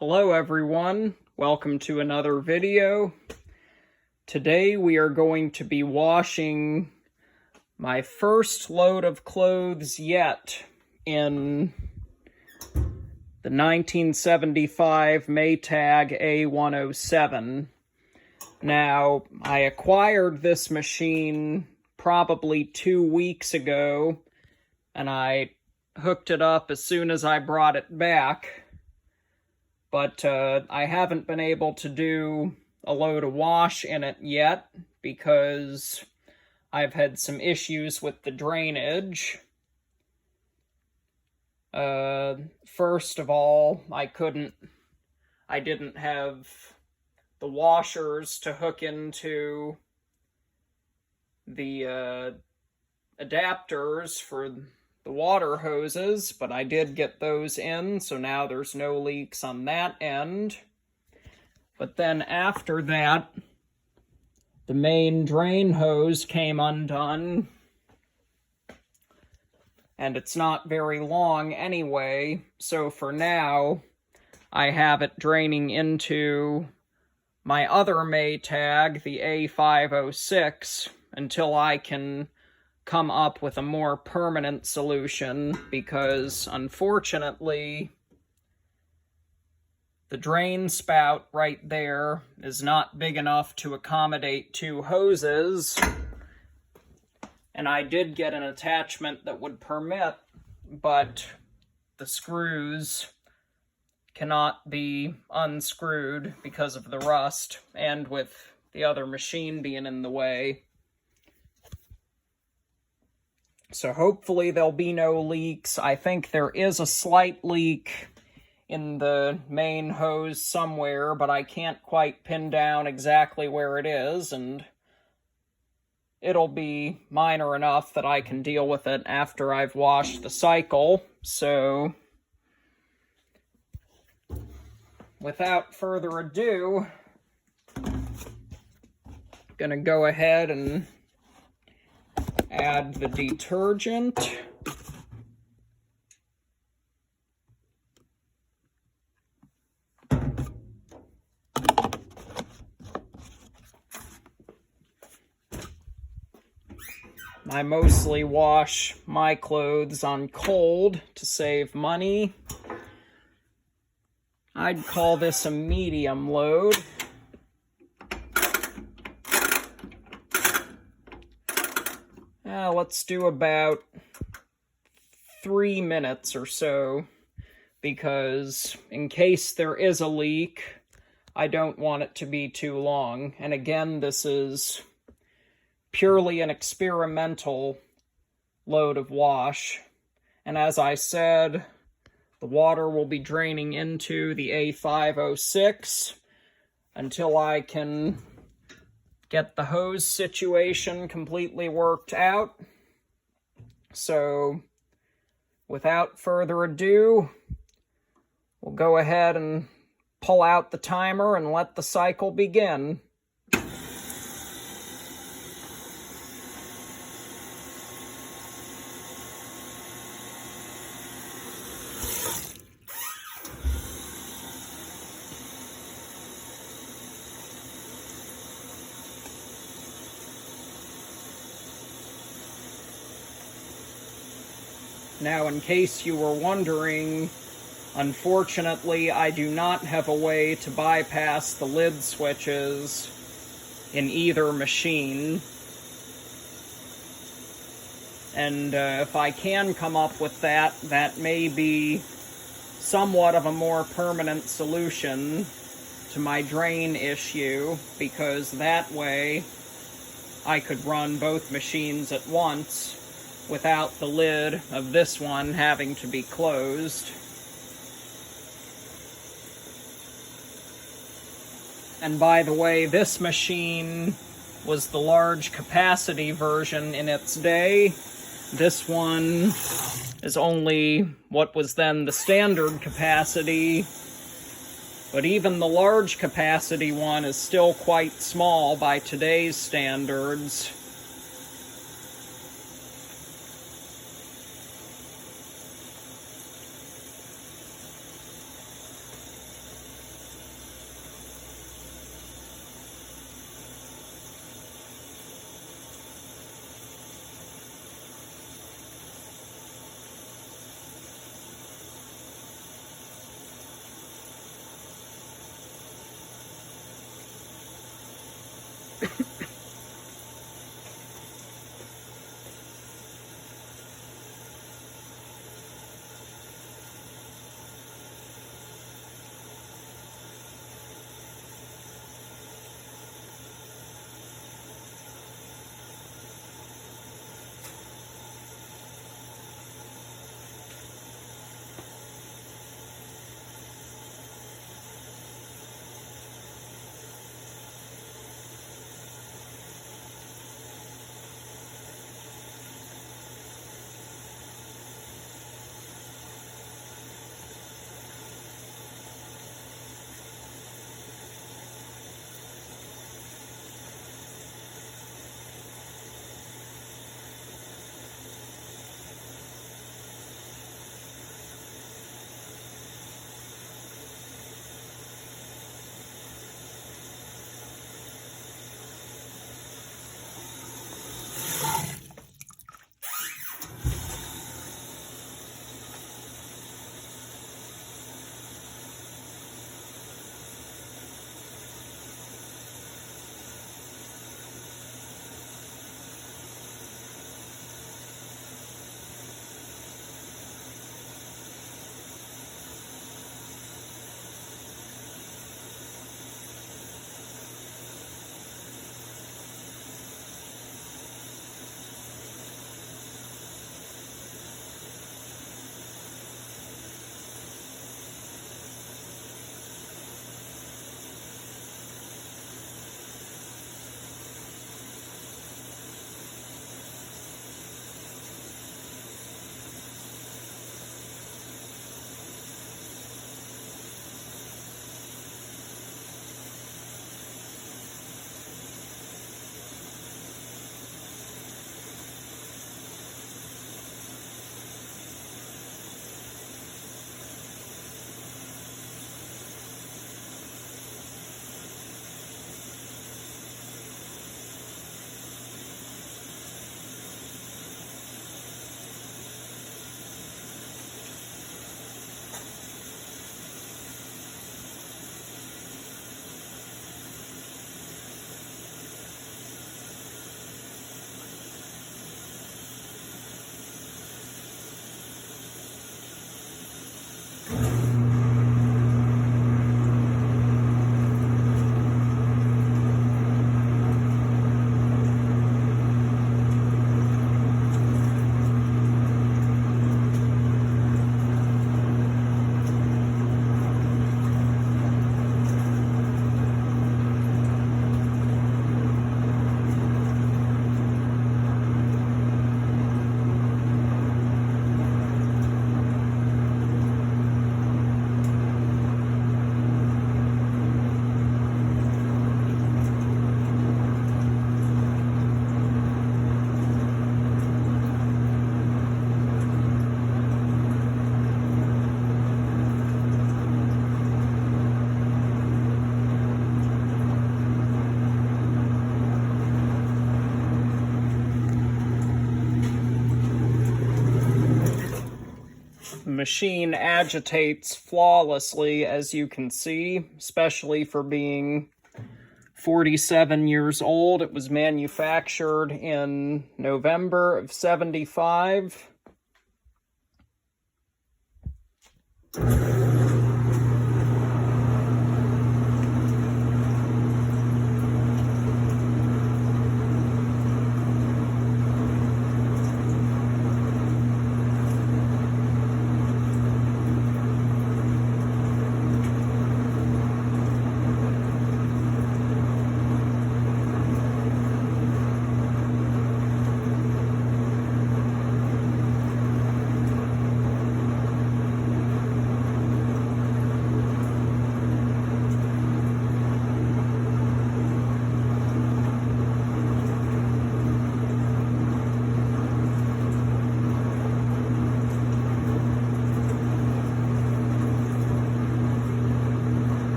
Hello everyone, welcome to another video. Today we are going to be washing my first load of clothes yet in the 1975 Maytag A107. Now, I acquired this machine probably 2 weeks ago, and I hooked it up as soon as I brought it back. But I haven't been able to do a load of wash in it yet because I've had some issues with the drainage. First of all, I didn't have the washers to hook into the adapters for the water hoses, but I did get those in, so now there's no leaks on that end. But then after that, the main drain hose came undone, and it's not very long anyway, so for now, I have it draining into my other Maytag, the A506, until I can come up with a more permanent solution, because unfortunately the drain spout right there is not big enough to accommodate 2 hoses, and I did get an attachment that would permit, but the screws cannot be unscrewed because of the rust, and with the other machine being in the way. So hopefully there'll be no leaks. I think there is a slight leak in the main hose somewhere, but I can't quite pin down exactly where it is, and it'll be minor enough that I can deal with it after I've washed the cycle. So without further ado, I'm gonna go ahead and add the detergent. I mostly wash my clothes on cold to save money. I'd call this a medium load. Let's do about 3 minutes or so, because in case there is a leak, I don't want it to be too long. And again, this is purely an experimental load of wash. And as I said, the water will be draining into the A506 until I can get the hose situation completely worked out. So, without further ado, we'll go ahead and pull out the timer and let the cycle begin. Now, in case you were wondering, unfortunately, I do not have a way to bypass the lid switches in either machine. And if I can come up with that, that may be somewhat of a more permanent solution to my drain issue, because that way I could run both machines at once without the lid of this one having to be closed. And by the way, this machine was the large capacity version in its day. This one is only what was then the standard capacity, but even the large capacity one is still quite small by today's standards. machine agitates flawlessly, as you can see, especially for being 47 years old. It was manufactured in November of '75.